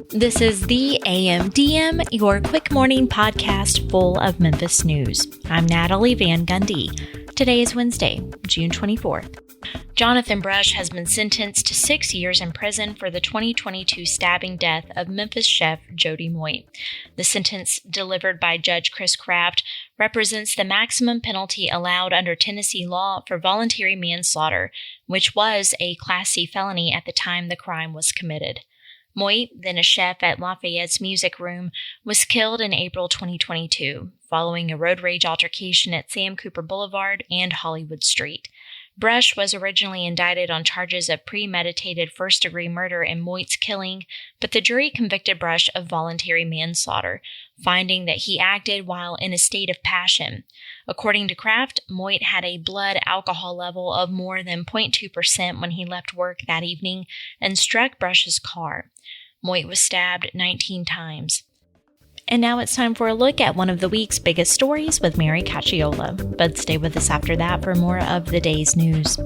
This is the AMDM, your quick morning podcast full of Memphis news. I'm Natalie Van Gundy. Today is Wednesday, June 24th. Jonathan Brush has been sentenced to 6 years in prison for the 2022 stabbing death of Memphis chef Jody Moit. The sentence, delivered by Judge Chris Craft, represents the maximum penalty allowed under Tennessee law for voluntary manslaughter, which was a Class C felony at the time the crime was committed. Moit, then a chef at Lafayette's Music Room, was killed in April 2022, following a road rage altercation at Sam Cooper Boulevard and Hollywood Street. Brush was originally indicted on charges of premeditated first-degree murder in Moit's killing, but the jury convicted Brush of voluntary manslaughter, finding that he acted while in a state of passion. According to Kraft, Moit had a blood alcohol level of more than 0.2% when he left work that evening and struck Brush's car. Moit was stabbed 19 times. And now it's time for a look at one of the week's biggest stories with Mary Cacciola. But stay with us after that for more of the day's news.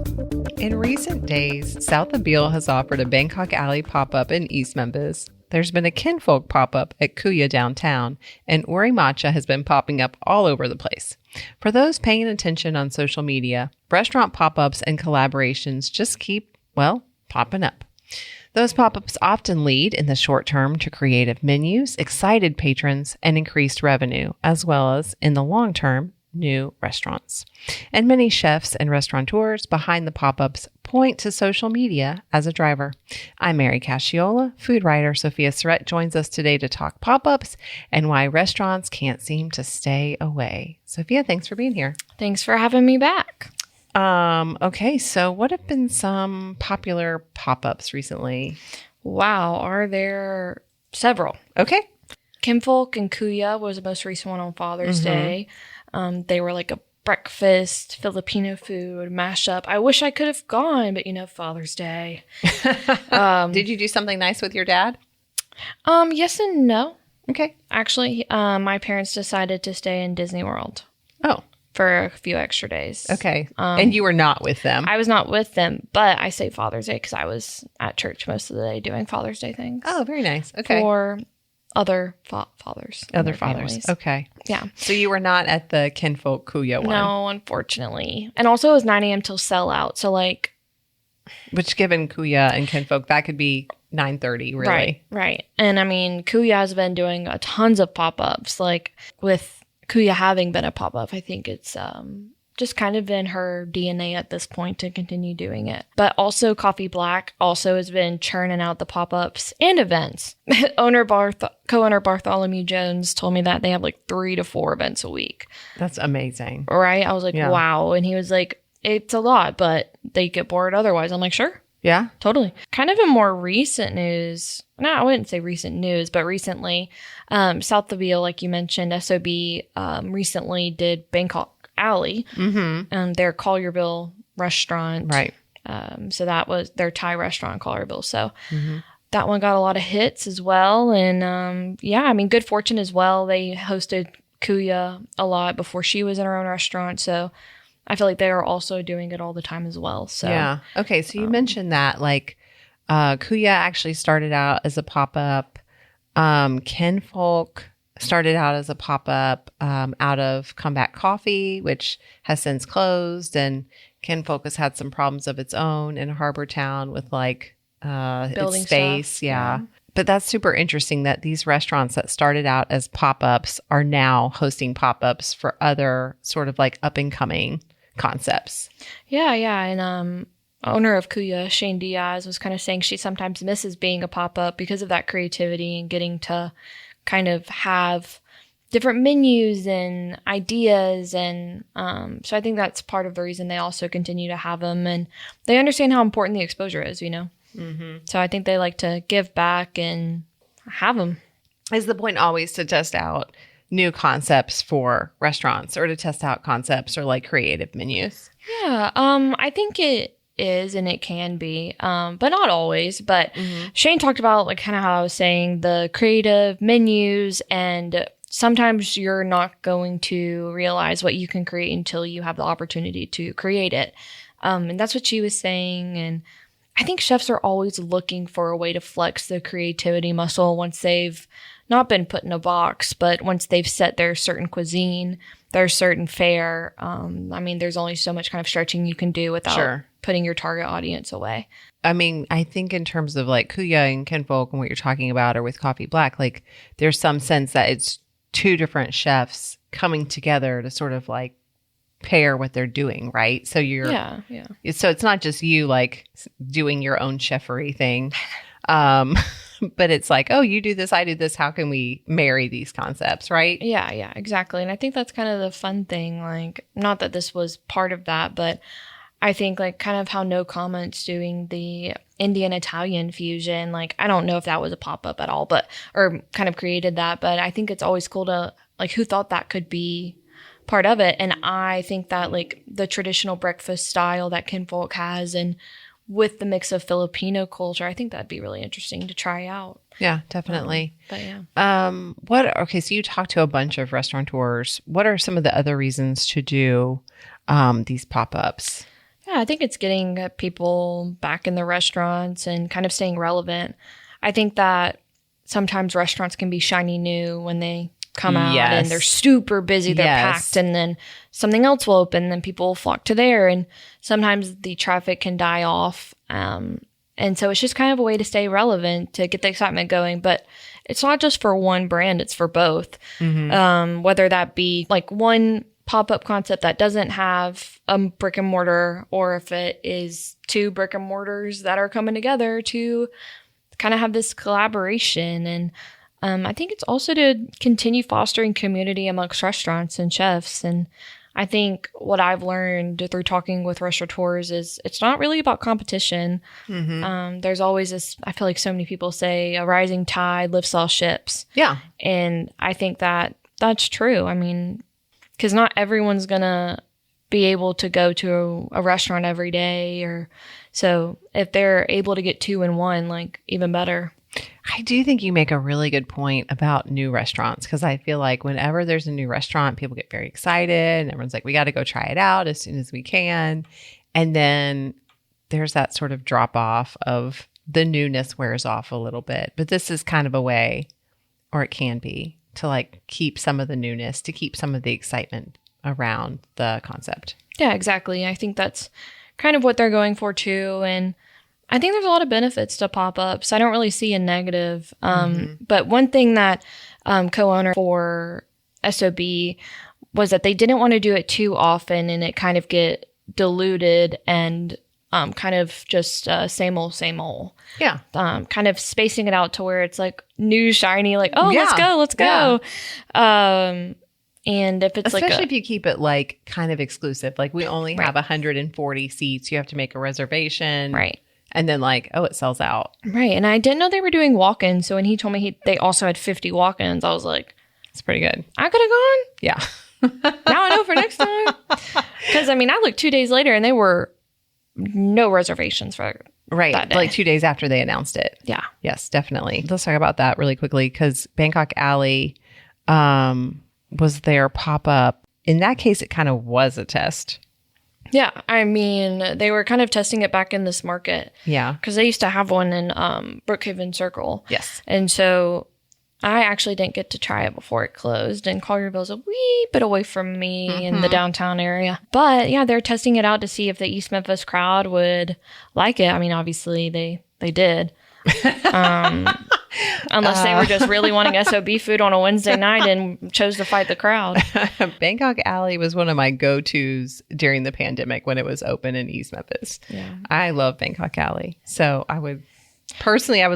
In recent days, south of Beale has offered a Bangkok Alley pop-up in East Memphis. There's been a Kinfolk pop-up at Kuya downtown, and Ouri Matcha has been popping up all over the place. For those paying attention on social media, restaurant pop-ups and collaborations just keep, popping up. Those pop-ups often lead in the short term to creative menus, excited patrons, and increased revenue, as well as, in the long term, new restaurants. And many chefs and restaurateurs behind the pop-ups point to social media as a driver. I'm Mary Cacciola. Food writer Sophia Surrett joins us today to talk pop-ups and why restaurants can't seem to stay away. Sophia, thanks for being here. Thanks for having me back. Okay, so what have been some popular pop-ups recently? Wow, are there several? Okay. Kinfolk and Kuya was the most recent one on Father's Day. They were like a breakfast, Filipino food, mashup. I wish I could have gone, but Father's Day. Did you do something nice with your dad? Yes and no. Okay. Actually, my parents decided to stay in Disney World. Oh. For a few extra days. Okay. And you were not with them? I was not with them, but I say Father's Day because I was at church most of the day doing Father's Day things. Oh, very nice. Okay. For other fathers. Other fathers. Families. Okay. Yeah. So you were not at the Kinfolk Kuya one? No, unfortunately. And also it was 9 a.m. till sellout. So which given Kuya and Kinfolk, that could be 9:30, really. Right. And I mean, Kuya has been doing tons of pop-ups. With Kuya having been a pop-up, I think it's just kind of in her DNA at this point to continue doing it. But also Coffee Black also has been churning out the pop-ups and events. Co-owner Bartholomew Jones told me that they have 3 to 4 events a week. That's amazing. Right? I was like, wow. And he was like, it's a lot, but they get bored otherwise. I'm like, sure. Yeah, totally. Kind of in more recent news, I wouldn't say recent news, but recently, south of Beale, like you mentioned, SOB recently did Bangkok Alley, their Collierville restaurant. Right. So that was their Thai restaurant, Collierville. So that one got a lot of hits as well. And good fortune as well. They hosted Kuya a lot before she was in her own restaurant. So I feel like they are also doing it all the time as well. So yeah. Okay. So you mentioned that Kuya actually started out as a pop-up. Kinfolk started out as a pop-up out of Comeback Coffee, which has since closed. And Kinfolk has had some problems of its own in Harbor Town with building its space. Stuff. Yeah. But that's super interesting that these restaurants that started out as pop-ups are now hosting pop-ups for other sort of up-and-coming concepts. Yeah. And owner of Kuya, Shane Diaz, was kind of saying she sometimes misses being a pop-up because of that creativity and getting to kind of have different menus and ideas. And so I think that's part of the reason they also continue to have them. And they understand how important the exposure is, So I think they like to give back and have them. Is the point always to test out new concepts for restaurants or to test out concepts or creative menus? Yeah, I think it is and it can be, but not always. But Shane talked about kind of how I was saying the creative menus, and sometimes you're not going to realize what you can create until you have the opportunity to create it. And that's what she was saying. And I think chefs are always looking for a way to flex the creativity muscle once they've not been put in a box, but once they've set their certain cuisine, their certain fare. I mean, there's only so much kind of stretching you can do without putting your target audience away. I mean, I think in terms of like Kuya and Kinfolk and what you're talking about, or with Coffee Black, like there's some sense that it's two different chefs coming together to sort of like pair what they're doing, right? So so it's not just you like doing your own chefery thing, but it's like, oh, you do this, I do this, how can we marry these concepts, right? Yeah, exactly. And I think that's kind of the fun thing, like, not that this was part of that, but I think like kind of how No Comment's doing the Indian Italian fusion, like I don't know if that was a pop-up at all, or kind of created that, but I think it's always cool to like, who thought that could be part of it. And I think that like the traditional breakfast style that Kinfolk has, and with the mix of Filipino culture, I think that'd be really interesting to try out. Yeah, definitely. But yeah. Okay, so you talked to a bunch of restaurateurs. What are some of the other reasons to do these pop-ups? Yeah, I think it's getting people back in the restaurants and kind of staying relevant. I think that sometimes restaurants can be shiny new when they come out and they're super busy, they're packed, and then something else will open, then people will flock to there, and sometimes the traffic can die off. And so it's just kind of a way to stay relevant, to get the excitement going. But it's not just for one brand, it's for both. Whether that be like one pop-up concept that doesn't have a brick and mortar, or if it is two brick and mortars that are coming together to kind of have this collaboration. And I think it's also to continue fostering community amongst restaurants and chefs. And I think what I've learned through talking with restaurateurs is it's not really about competition. There's always this, I feel like so many people say, a rising tide lifts all ships. Yeah. And I think that that's true. I mean, because not everyone's going to be able to go to a restaurant every day. Or so if they're able to get two in one, like even better. I do think you make a really good point about new restaurants, because I feel like whenever there's a new restaurant, people get very excited and everyone's like, we got to go try it out as soon as we can. And then there's that sort of drop off of the newness wears off a little bit. But this is kind of a way, or it can be, to like keep some of the newness, to keep some of the excitement around the concept. Yeah, exactly. I think that's kind of what they're going for too. And I think there's a lot of benefits to pop-ups. I don't really see a negative. But one thing that co-owner for SOB was that they didn't want to do it too often and it kind of get diluted and kind of just same old, same old. Yeah. Kind of spacing it out to where it's like new, shiny, like, oh, let's go. And if it's especially if you keep it like kind of exclusive, like we only have 140 seats, you have to make a reservation. Right. And then like, oh, it sells out. Right. And I didn't know they were doing walk-ins. So when he told me they also had 50 walk-ins, I was like, it's pretty good. I could have gone. Yeah. Now I know for next time. Because I mean, I looked 2 days later and they were no reservations for that day. Like 2 days after they announced it. Yeah. Yes, definitely. Let's talk about that really quickly, because Bangkok Alley was their pop-up. In that case, it kind of was a test. Yeah, I mean, they were kind of testing it back in this market. Yeah. Because they used to have one in Brookhaven Circle. Yes. And so I actually didn't get to try it before it closed. And Collierville's a wee bit away from me in the downtown area. But yeah, they're testing it out to see if the East Memphis crowd would like it. I mean, obviously they did. Unless they were just really wanting SOB food on a Wednesday night and chose to fight the crowd. Bangkok Alley was one of my go-tos during the pandemic when it was open in East Memphis. Yeah. I love Bangkok Alley. So I would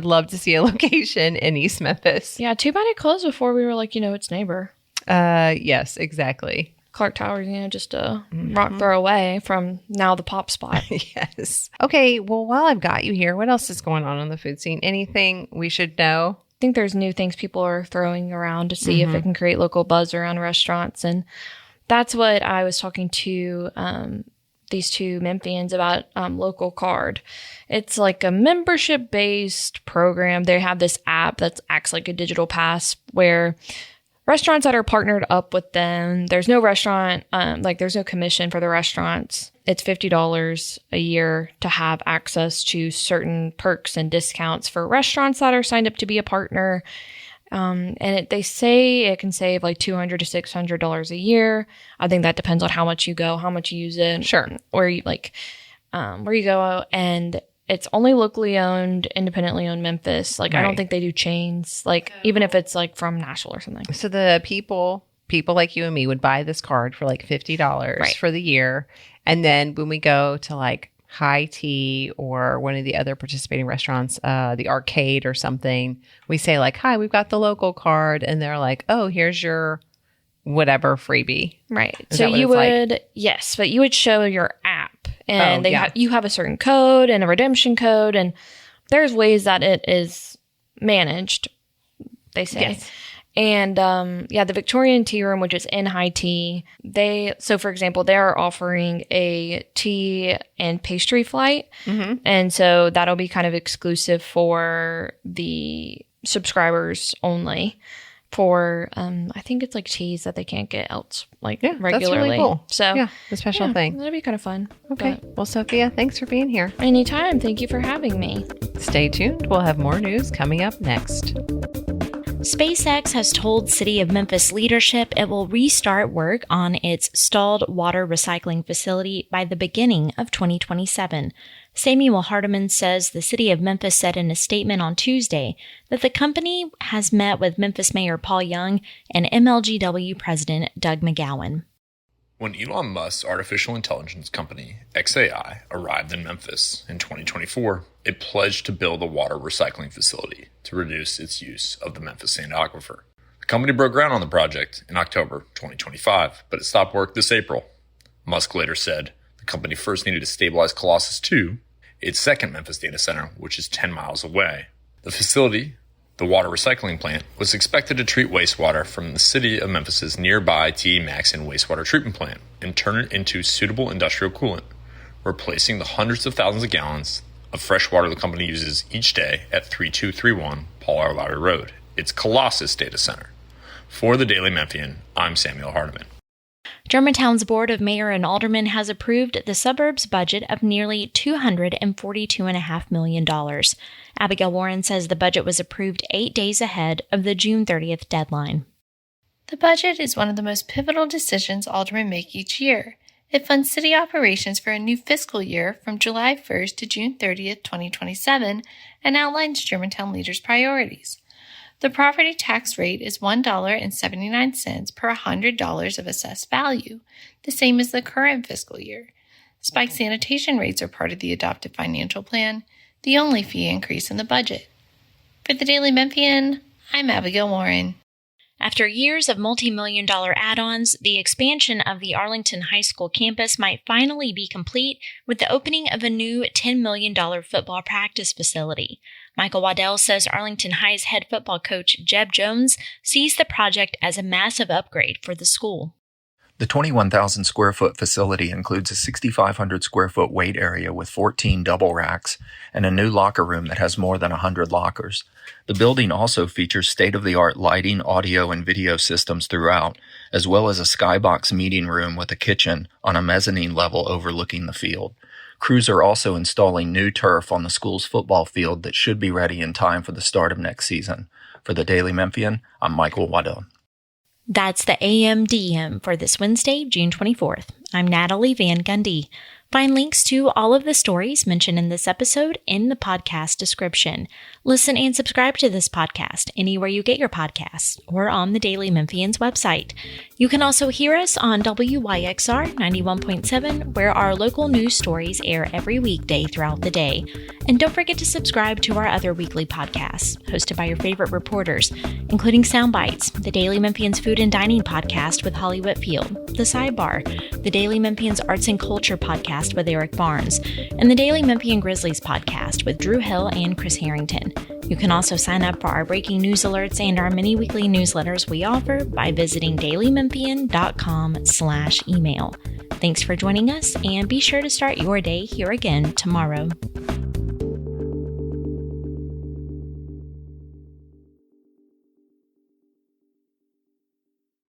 love to see a location in East Memphis. Yeah, too bad it closed before we were like, its neighbor. Yes, exactly. Clark Towers, just a rock throw away from now the pop spot. Yes. Okay, well, while I've got you here, what else is going on the food scene? Anything we should know? I think there's new things people are throwing around to see if it can create local buzz around restaurants. And that's what I was talking to these two Memphians about, Local Card. It's like a membership-based program. They have this app that acts like a digital pass where restaurants that are partnered up with them, there's no restaurant, there's no commission for the restaurants. It's $50 a year to have access to certain perks and discounts for restaurants that are signed up to be a partner. They say it can save like $200 to $600 a year. I think that depends on how much you go, how much you use it. Sure. Where you go. And it's only locally owned, independently owned Memphis. Like, right. I don't think they do chains, like even if it's like from Nashville or something. So the people like you and me would buy this card for like $50 for the year. And then when we go to like High Tea or one of the other participating restaurants, the arcade or something, we say like, hi, we've got the local card. And they're like, oh, here's your whatever freebie. Right. So you would, yes, but you would show your app and you have a certain code and a redemption code. And there's ways that it is managed, they say. Yes. And the Victorian Tea Room, which is in High Tea, for example, they are offering a tea and pastry flight. Mm-hmm. And so that'll be kind of exclusive for the subscribers only for, I think it's like teas that they can't get else regularly. That's really cool. So the special thing. That'd be kind of fun. Okay. Well, Sophia, thanks for being here. Anytime. Thank you for having me. Stay tuned. We'll have more news coming up next. SpaceX has told City of Memphis leadership it will restart work on its stalled water recycling facility by the beginning of 2027. Samuel Hardiman says the City of Memphis said in a statement on Tuesday that the company has met with Memphis Mayor Paul Young and MLGW President Doug McGowan. When Elon Musk's artificial intelligence company, XAI, arrived in Memphis in 2024, it pledged to build a water recycling facility to reduce its use of the Memphis Sand Aquifer. The company broke ground on the project in October 2025, but it stopped work this April. Musk later said the company first needed to stabilize Colossus 2, its second Memphis data center, which is 10 miles away. The facility, the water recycling plant, was expected to treat wastewater from the city of Memphis's nearby TE Maxon wastewater treatment plant and turn it into suitable industrial coolant, replacing the hundreds of thousands of gallons of fresh water the company uses each day at 3231 Paul R. Lowry Road, its Colossus data center. For the Daily Memphian, I'm Samuel Hardiman. Germantown's Board of Mayor and Aldermen has approved the suburb's budget of nearly $242.5 million. Abigail Warren says the budget was approved 8 days ahead of the June 30th deadline. The budget is one of the most pivotal decisions aldermen make each year. It funds city operations for a new fiscal year from July 1st to June 30th, 2027, and outlines Germantown leaders' priorities. The property tax rate is $1.79 per $100 of assessed value, the same as the current fiscal year. Spike sanitation rates are part of the adopted financial plan, the only fee increase in the budget. For the Daily Memphian, I'm Abigail Warren. After years of multi-million-dollar add-ons, the expansion of the Arlington High School campus might finally be complete with the opening of a new $10 million football practice facility. Michael Waddell says Arlington High's head football coach Jeb Jones sees the project as a massive upgrade for the school. The 21,000 square foot facility includes a 6,500 square foot weight area with 14 double racks and a new locker room that has more than 100 lockers. The building also features state-of-the-art lighting, audio, and video systems throughout, as well as a skybox meeting room with a kitchen on a mezzanine level overlooking the field. Crews are also installing new turf on the school's football field that should be ready in time for the start of next season. For the Daily Memphian, I'm Michael Waddell. That's the AMDM for this Wednesday, June 24th. I'm Natalie Van Gundy. Find links to all of the stories mentioned in this episode in the podcast description. Listen and subscribe to this podcast anywhere you get your podcasts or on the Daily Memphian's website. You can also hear us on WYXR 91.7, where our local news stories air every weekday throughout the day. And don't forget to subscribe to our other weekly podcasts, hosted by your favorite reporters, including Soundbites, the Daily Memphian's Food and Dining podcast with Holly Whitfield, The Sidebar, the Daily Memphian's Arts and Culture podcast with Eric Barnes, and the Daily Memphian Grizzlies podcast with Drew Hill and Chris Harrington. You can also sign up for our breaking news alerts and our mini weekly newsletters we offer by visiting dailymemphian.com/email. Thanks for joining us, and be sure to start your day here again tomorrow.